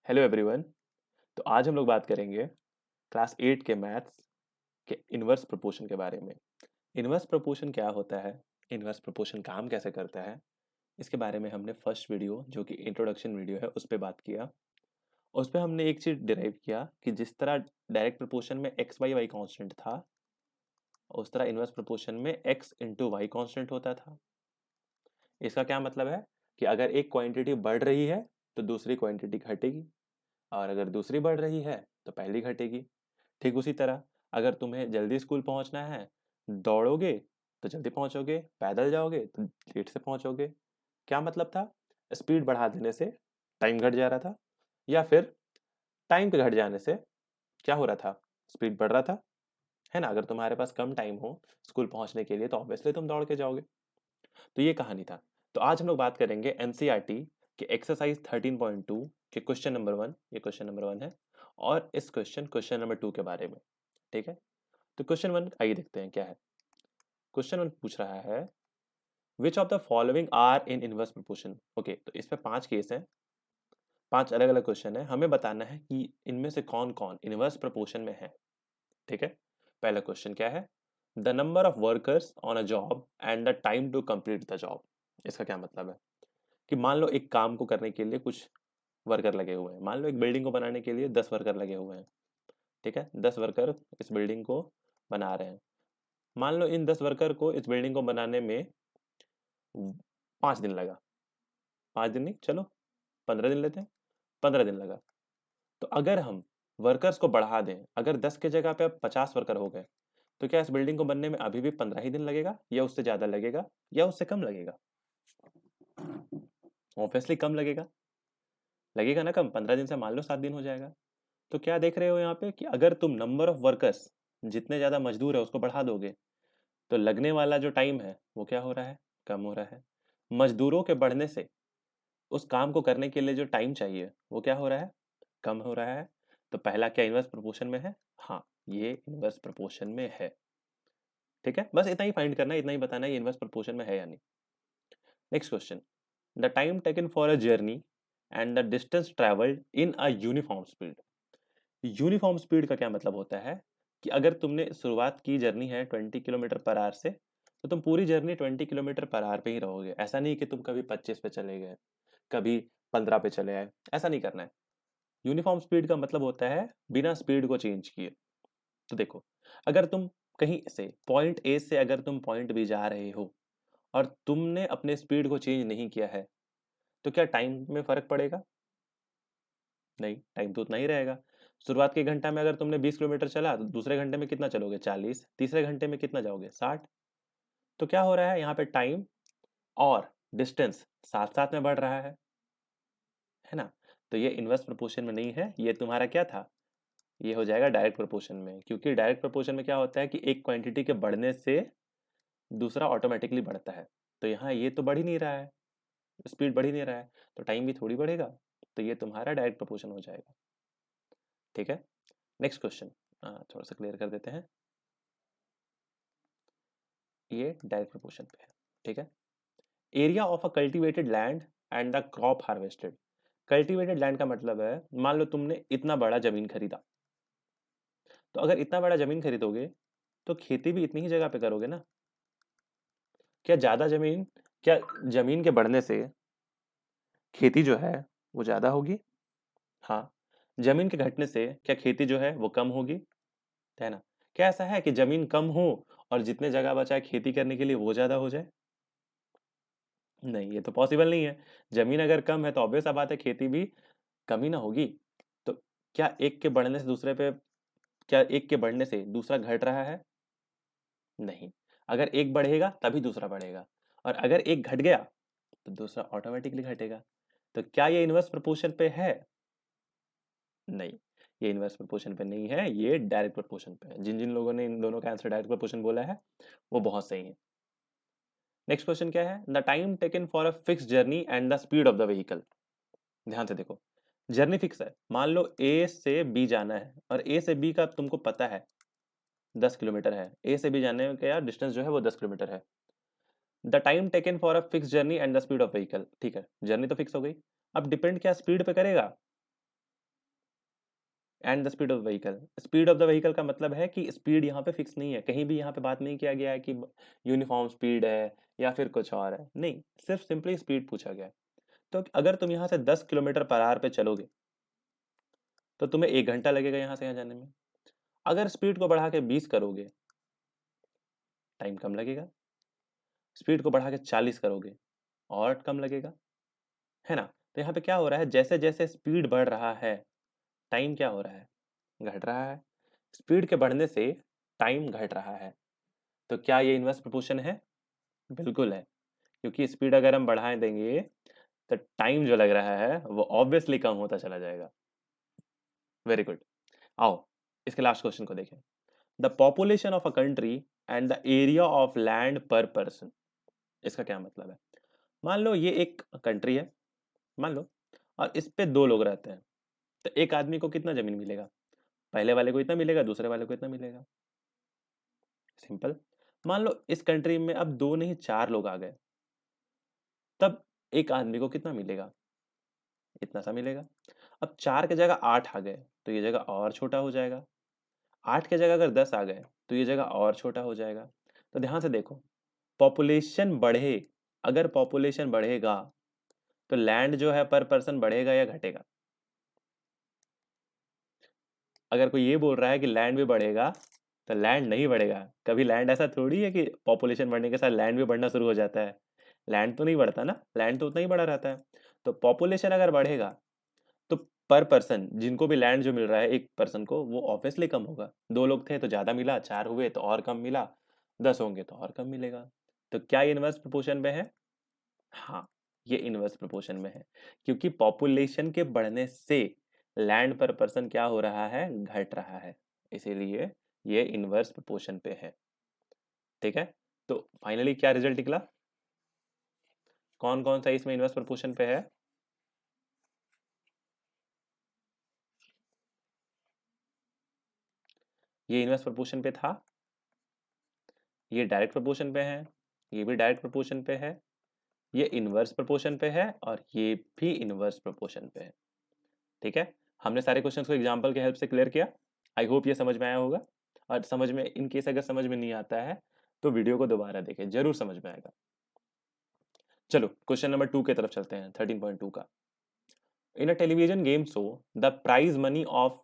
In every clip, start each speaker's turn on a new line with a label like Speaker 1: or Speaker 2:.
Speaker 1: Hello everyone. तो आज हम लोग बात करेंगे क्लास 8 के मैथ्स के इनवर्स प्रोपोर्शन के बारे में। इनवर्स प्रोपोर्शन क्या होता है, इनवर्स प्रोपोर्शन काम कैसे करता है, इसके बारे में हमने फर्स्ट वीडियो जो कि इंट्रोडक्शन वीडियो है उस पर बात किया। उस पर हमने एक चीज़ डिराइव किया कि जिस तरह डायरेक्ट प्रोपोर्शन में एक्स बाई वाई कॉन्स्टेंट था, उस तरह इनवर्स प्रोपोर्शन में एक्स इंटू वाई कॉन्स्टेंट होता था। इसका क्या मतलब है कि अगर एक क्वांटिटी बढ़ रही है तो दूसरी क्वांटिटी घटेगी, और अगर दूसरी बढ़ रही है तो पहली घटेगी। ठीक उसी तरह अगर तुम्हें जल्दी स्कूल पहुंचना है, दौड़ोगे तो जल्दी पहुंचोगे, पैदल जाओगे तो लेट से पहुंचोगे। क्या मतलब था? स्पीड बढ़ा देने से टाइम घट जा रहा था, या फिर टाइम के घट जाने से क्या हो रहा था? स्पीड बढ़ रहा था, है ना। अगर तुम्हारे पास कम टाइम हो स्कूल पहुंचने के लिए तो ऑब्वियसली तुम दौड़ के जाओगे। तो ये कहानी था। तो आज हम लोग बात करेंगे एनसीईआरटी के एक्सरसाइज 13.2 के क्वेश्चन नंबर 1। ये क्वेश्चन नंबर 1 है, और इस क्वेश्चन नंबर 2 के बारे में। ठीक है, तो क्वेश्चन 1 आइए देखते हैं क्या है। क्वेश्चन 1 पूछ रहा है which of the following are in inverse proportion. Okay, तो इसमें 5 केस हैं, 5 अलग अलग क्वेश्चन है, हमें बताना है कि इनमें से कौन कौन इनवर्स प्रोपोर्शन में है। ठीक है, पहला क्वेश्चन क्या है? The number of workers on a job and the time to complete the job. इसका क्या मतलब है कि मान लो एक काम को करने के लिए कुछ वर्कर लगे हुए हैं। मान लो एक बिल्डिंग को बनाने के लिए 10 वर्कर लगे हुए हैं। ठीक है, 10 वर्कर इस बिल्डिंग को बना रहे हैं। मान लो इन 10 वर्कर को इस बिल्डिंग को बनाने में 5 दिन लगा। 5 दिन नहीं, चलो 15 दिन लेते हैं। 15 दिन लगा। तो अगर हम वर्कर्स को बढ़ा दें, अगर 10 के जगह पे अब 50 वर्कर हो गए, तो क्या इस बिल्डिंग को बनने में अभी भी 15 ही दिन लगेगा, या उससे ज्यादा लगेगा, या उससे कम लगेगा? ऑब्वियसली कम लगेगा। लगेगा ना कम। 15 दिन से मान लो 7 दिन हो जाएगा। तो क्या देख रहे हो यहाँ पे कि अगर तुम नंबर ऑफ वर्कर्स, जितने ज्यादा मजदूर है उसको बढ़ा दोगे, तो लगने वाला जो टाइम है वो क्या हो रहा है? कम हो रहा है। मजदूरों के बढ़ने से उस काम को करने के लिए जो टाइम चाहिए वो क्या हो रहा है? कम हो रहा है। तो पहला क्या इनवर्स प्रोपोर्शन में है? हाँ, ये इनवर्स प्रोपोर्शन में है। ठीक है, बस इतना ही फाइंड करना है, इतना ही बताना है ये इनवर्स प्रोपोर्शन में है या नहीं। Next question, the time taken for a journey and the distance travelled in a uniform speed. Uniform speed का क्या मतलब होता है कि अगर तुमने शुरुआत की, जर्नी है 20 किलोमीटर पर आवर से, तो तुम पूरी जर्नी 20 किलोमीटर पर आवर पे ही रहोगे। ऐसा नहीं कि तुम कभी 25 पे चले गए, कभी 15 पे चले आए। ऐसा नहीं करना है। यूनिफॉर्म स्पीड का मतलब होता है बिना स्पीड को चेंज किए। तो देखो, अगर तुम कहीं से पॉइंट ए से अगर तुम पॉइंट बी जा रहे हो और तुमने अपने स्पीड को चेंज नहीं किया है, तो क्या टाइम में फर्क पड़ेगा? नहीं, टाइम तो उतना ही रहेगा। शुरुआत के घंटा में अगर तुमने 20 किलोमीटर चला, तो दूसरे घंटे में कितना चलोगे? 40। तीसरे घंटे में कितना जाओगे? 60। तो क्या हो रहा है यहाँ पे? टाइम और डिस्टेंस साथ साथ में बढ़ रहा है ना। तो ये इनवर्स प्रोपोर्शन में नहीं है, ये तुम्हारा क्या था? ये हो जाएगा डायरेक्ट प्रोपोर्शन में, क्योंकि डायरेक्ट प्रोपोर्शन में क्या होता है कि एक क्वांटिटी के बढ़ने से दूसरा ऑटोमेटिकली बढ़ता है। तो यहाँ ये तो बढ़ ही नहीं रहा है, स्पीड बढ़ ही नहीं रहा है, तो टाइम भी थोड़ी बढ़ेगा। तो ये तुम्हारा डायरेक्ट प्रोपोर्शन हो जाएगा। ठीक है, नेक्स्ट क्वेश्चन थोड़ा सा क्लियर कर देते हैं। ये डायरेक्ट प्रोपोर्शन पे है। ठीक है, area of a cultivated land and the crop harvested. Cultivated land का मतलब है, मान लो तुमने इतना बड़ा जमीन खरीदा, तो अगर इतना बड़ा जमीन खरीदोगे तो खेती भी इतनी ही जगह पे करोगे ना। क्या ज्यादा जमीन, क्या जमीन के बढ़ने से खेती जो है वो ज्यादा होगी? हाँ। जमीन के घटने से क्या खेती जो है वो कम होगी? है ना। क्या ऐसा है कि जमीन कम हो और जितने जगह बचा है खेती करने के लिए वो ज्यादा हो जाए? नहीं, ये तो पॉसिबल नहीं है। जमीन अगर कम है तो ऑब्वियस सा बात है खेती भी कम ही ना होगी। तो क्या एक के बढ़ने से दूसरे पे, क्या एक के बढ़ने से दूसरा घट रहा है? नहीं। अगर एक बढ़ेगा तभी दूसरा बढ़ेगा, और अगर एक घट गया तो दूसरा ऑटोमेटिकली घटेगा। तो क्या ये इनवर्स प्रोपोर्शन पे है? नहीं, ये इनवर्स प्रोपोर्शन पे नहीं है, ये डायरेक्ट प्रोपोर्शन पे है। जिन जिन लोगों ने इन दोनों का आंसर डायरेक्ट प्रोपोर्शन बोला है वो बहुत सही है। नेक्स्ट क्वेश्चन क्या है? The time taken for a fix journey and the speed of the vehicle. ध्यान से देखो, जर्नी फिक्स है। मान लो ए से बी जाना है, और ए से बी का तुमको पता है 10 किलोमीटर है। ए से बी जाने का यार डिस्टेंस जो है वो 10 किलोमीटर है। The time taken for a fix journey and the speed of vehicle. ठीक है, जर्नी तो फिक्स हो गई। अब डिपेंड क्या स्पीड पे करेगा? And the speed of vehicle. Speed of the vehicle का मतलब है कि स्पीड यहाँ पे फिक्स नहीं है, कहीं भी यहाँ पे बात नहीं किया गया है कि यूनिफॉर्म स्पीड है या फिर कुछ और है, नहीं, सिर्फ सिंपली स्पीड पूछा गया है। तो अगर तुम यहाँ से 10 किलोमीटर पर आवर पे चलोगे तो तुम्हें 1 घंटा लगेगा यहाँ से यहाँ जाने में। अगर स्पीड को बढ़ा के 20 करोगे, टाइम कम लगेगा। स्पीड को बढ़ा के 40 करोगे और कम लगेगा, है ना। तो यहाँ पे क्या हो रहा है, जैसे जैसे स्पीड बढ़ रहा है, टाइम क्या हो रहा है, घट रहा है। स्पीड के बढ़ने से टाइम घट रहा है। तो क्या ये इनवर्स प्रोपोर्शन है? बिल्कुल है, क्योंकि स्पीड अगर हम बढ़ाएं देंगे तो टाइम जो लग रहा है वो ऑब्वियसली कम होता चला जाएगा। Very good. आओ इसके लास्ट क्वेश्चन को देखें। The population of a country and the area of land पर पर्सन। इसका क्या मतलब है? मान लो ये एक कंट्री है, मान लो, और इस पे 2 लोग रहते हैं। तो एक आदमी को कितना जमीन मिलेगा? पहले वाले को इतना मिलेगा, दूसरे वाले को इतना मिलेगा। सिंपल। मान लो इस कंट्री में अब 2 नहीं 4 लोग आ गए, तब एक आदमी को कितना मिलेगा? इतना सा मिलेगा। अब 4 की जगह 8 आ गए तो ये जगह और छोटा हो जाएगा। 8 की जगह अगर 10 आ गए तो ये जगह और छोटा हो जाएगा। तो ध्यान से देखो, पॉपुलेशन बढ़े, अगर पॉपुलेशन बढ़ेगा तो लैंड जो है पर पर्सन बढ़ेगा या घटेगा? अगर कोई ये बोल रहा है कि लैंड भी बढ़ेगा, तो लैंड नहीं बढ़ेगा कभी। लैंड ऐसा थोड़ी है कि पॉपुलेशन बढ़ने के साथ लैंड भी बढ़ना शुरू हो जाता है। लैंड तो नहीं बढ़ता ना, लैंड तो उतना ही बढ़ा रहता है। तो पॉपुलेशन अगर बढ़ेगा तो पर पर्सन जिनको भी लैंड जो मिल रहा है एक पर्सन को, वो ऑब्वियसली कम होगा। 2 लोग थे तो ज्यादा मिला, 4 हुए तो और कम मिला, 10 होंगे तो और कम मिलेगा। तो क्या ये इनवर्स प्रोपोर्शन में है? हाँ, ये इनवर्स प्रोपोर्शन में है, क्योंकि पॉपुलेशन के बढ़ने से लैंड पर पर्सन क्या हो रहा है, घट रहा है। इसीलिए ये इनवर्स प्रोपोर्शन पे है। ठीक है, तो फाइनली क्या रिजल्ट निकला? कौन कौन सा इसमें इनवर्स प्रोपोर्शन पे है? ये इनवर्स प्रोपोर्शन पे था, ये डायरेक्ट प्रोपोर्शन पे है, ये भी डायरेक्ट प्रोपोर्शन पे है, ये इनवर्स प्रोपोर्शन पे है, और ये भी इनवर्स प्रोपोर्शन पे है। ठीक है, हमने सारे क्वेश्चंस को एग्जांपल के हेल्प से क्लियर किया। आई होप ये समझ में आया होगा। और समझ में, इन केस अगर समझ में नहीं आता है तो वीडियो को दोबारा देखें, जरूर समझ में आएगा। चलो क्वेश्चन नंबर 2 की तरफ चलते हैं, 13.2 का। In a television game show the prize money of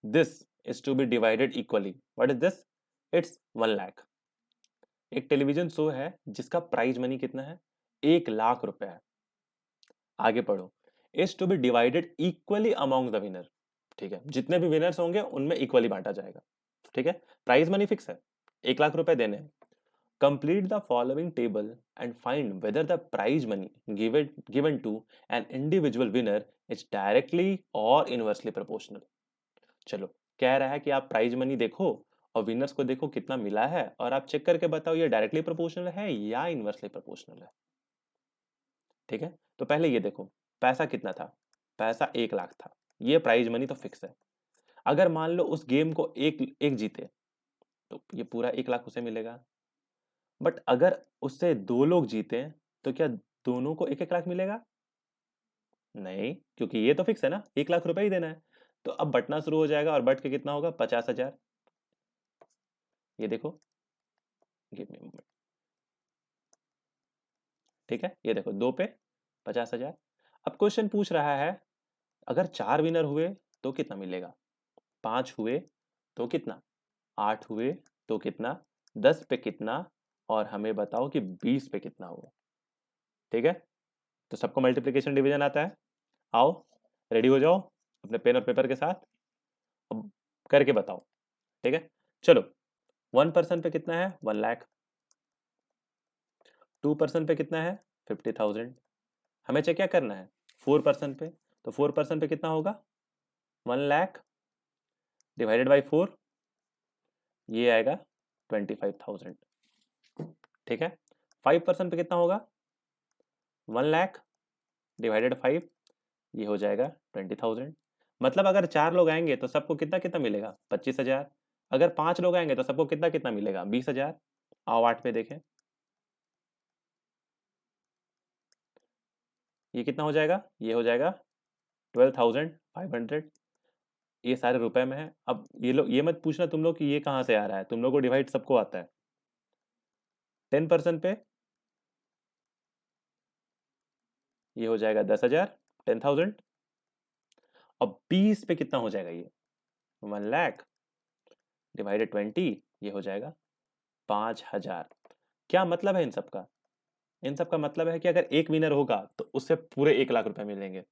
Speaker 1: this is to be divided equally. What is this? It's 1 lakh. एक टेलीविजन शो है जिसका प्राइज मनी कितना है? 1 लाख रुपए है। आगे पढ़ो। Is to be divided equally among the winner. ठीक है, जितने भी विनर्स होंगे उनमें इक्वली बांटा जाएगा। ठीक है, प्राइज मनी फिक्स है, 1 लाख रुपए देने हैं। Complete the following table and find whether the prize money given to an individual winner is directly और इनवर्सली प्रोपोर्शनल। चलो, कह रहा है कि आप प्राइज मनी देखो और विनर्स को देखो कितना मिला है, और आप चेक करके बताओ ये डायरेक्टली प्रोपोर्शनल है या इनवर्सली प्रोपोर्शनल है। ठीक है, तो पहले ये देखो, पैसा कितना था? पैसा 1 लाख था। ये प्राइज मनी तो फिक्स है। अगर मान लो उस गेम को एक एक जीते तो ये पूरा 1 लाख उसे मिलेगा। बट अगर उससे 2 लोग जीते तो क्या दोनों को 1-1 लाख मिलेगा? नहीं, क्योंकि ये तो फिक्स है ना, 1 लाख रुपए ही देना है। तो अब बंटना शुरू हो जाएगा, और बट के कितना होगा? 50,000। ये देखो, गिव मी मोमेंट। ठीक है, ये देखो, 2 पे 50,000। अब क्वेश्चन पूछ रहा है, अगर 4 विनर हुए तो कितना मिलेगा? 5 हुए तो कितना? 8 हुए तो कितना? 10 पे कितना? और हमें बताओ कि 20 पे कितना होगा। ठीक है, तो सबको मल्टीप्लिकेशन डिवीजन आता है। आओ, रेडी हो जाओ अपने पेन और पेपर के साथ, अब करके बताओ। ठीक है, चलो। 1 पर्सन पे कितना है? 1 लाख। 2 पर्सन पे कितना है? 50,000। हमें चेक क्या करना है? 4 पर्सन पे। तो 4 पर्सन पे कितना होगा? 1 लाख डिवाइडेड बाई 4, ये आएगा 25,000। ठीक है, 5 पर्सन पे कितना होगा? 1 लाख डिवाइडेड 5, ये हो जाएगा 20,000। मतलब अगर 4 लोग आएंगे तो सबको कितना कितना मिलेगा? 25,000। अगर 5 लोग आएंगे तो सबको कितना कितना मिलेगा? 20,000। आओ 8 पे देखें, ये कितना हो जाएगा? ये हो जाएगा 12,500। ये सारे रुपए में है। अब ये मत पूछना तुम लोग कि ये कहाँ से आ रहा है, तुम लोग को डिवाइड सबको आता है। 10% पे ये हो जाएगा 10,000, 10,000। अब 20 पे कितना हो जाएगा ये? 1 लाख डिवाइडेड 20, ये हो जाएगा 5,000। क्या मतलब है इन सब का? इन सब का मतलब है कि अगर एक विनर होगा तो उससे पूरे 1 लाख रुपए मिलेंगे,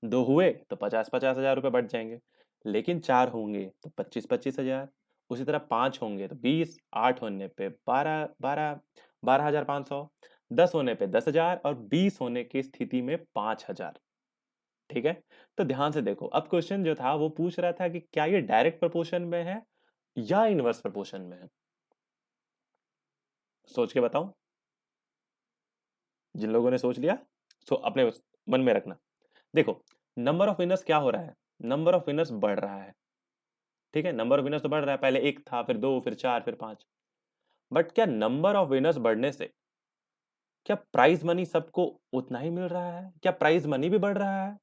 Speaker 1: दो हुए तो 50-50 हजार रुपए बढ़ जाएंगे, लेकिन चार होंगे तो 25-25 हजार, उसी तरह पांच होंगे तो 20, आठ होने पे 12,500, 10 होने पे 10,000 और 20 होने की स्थिति में 5,000। ठीक है, तो ध्यान से देखो, अब क्वेश्चन जो था वो पूछ रहा था कि क्या ये डायरेक्ट प्रोपोर्शन में है या इनवर्स प्रोपोर्शन में है। सोच के बताओ, जिन लोगों ने सोच लिया सो अपने मन में रखना। देखो, नंबर ऑफ विनर्स क्या हो रहा है, नंबर ऑफ विनर्स बढ़ रहा है। ठीक है, नंबर ऑफ विनर्स तो बढ़ रहा है, पहले एक था, फिर दो, फिर चार, फिर पांच। बट क्या नंबर ऑफ विनर्स बढ़ने से क्या प्राइज मनी सबको उतना ही मिल रहा है? क्या प्राइज मनी भी बढ़ रहा है?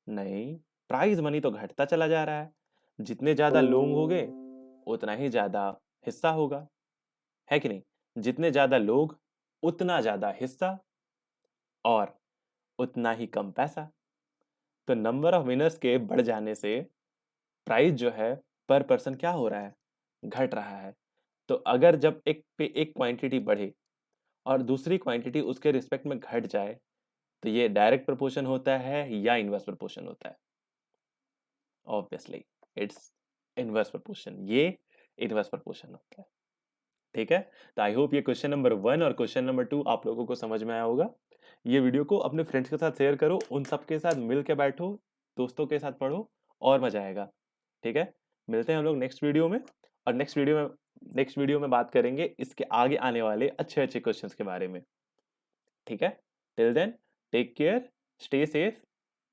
Speaker 1: नहीं, प्राइज मनी तो घटता चला जा रहा है। जितने ज्यादा लोग होंगे उतना ही ज्यादा हिस्सा होगा, है कि नहीं? जितने ज्यादा लोग उतना ज्यादा हिस्सा और उतना ही कम पैसा। तो नंबर ऑफ विनर्स के बढ़ जाने से प्राइस जो है पर पर्सन क्या हो रहा है, घट रहा है। तो अगर जब एक पे एक क्वांटिटी बढ़े और दूसरी क्वांटिटी उसके रिस्पेक्ट में घट जाए तो ये डायरेक्ट प्रोपोर्शन होता है या इनवर्स प्रोपोर्शन होता है? ऑब्वियसली इट्स इनवर्स प्रोपोर्शन, ये इनवर्स प्रोपोर्शन होता है। ठीक है, तो आई होप ये क्वेश्चन नंबर 1 और क्वेश्चन नंबर 2 आप लोगों को समझ में आया होगा। ये वीडियो को अपने फ्रेंड्स के साथ शेयर करो, उन सबके साथ मिल के बैठो, दोस्तों के साथ पढ़ो और मजा आएगा। ठीक है, मिलते हैं हम लोग नेक्स्ट वीडियो में। और नेक्स्ट वीडियो में बात करेंगे इसके आगे आने वाले अच्छे अच्छे क्वेश्चंस के बारे में। ठीक है, till then take care, stay safe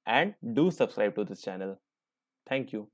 Speaker 1: and do subscribe to this channel. Thank you.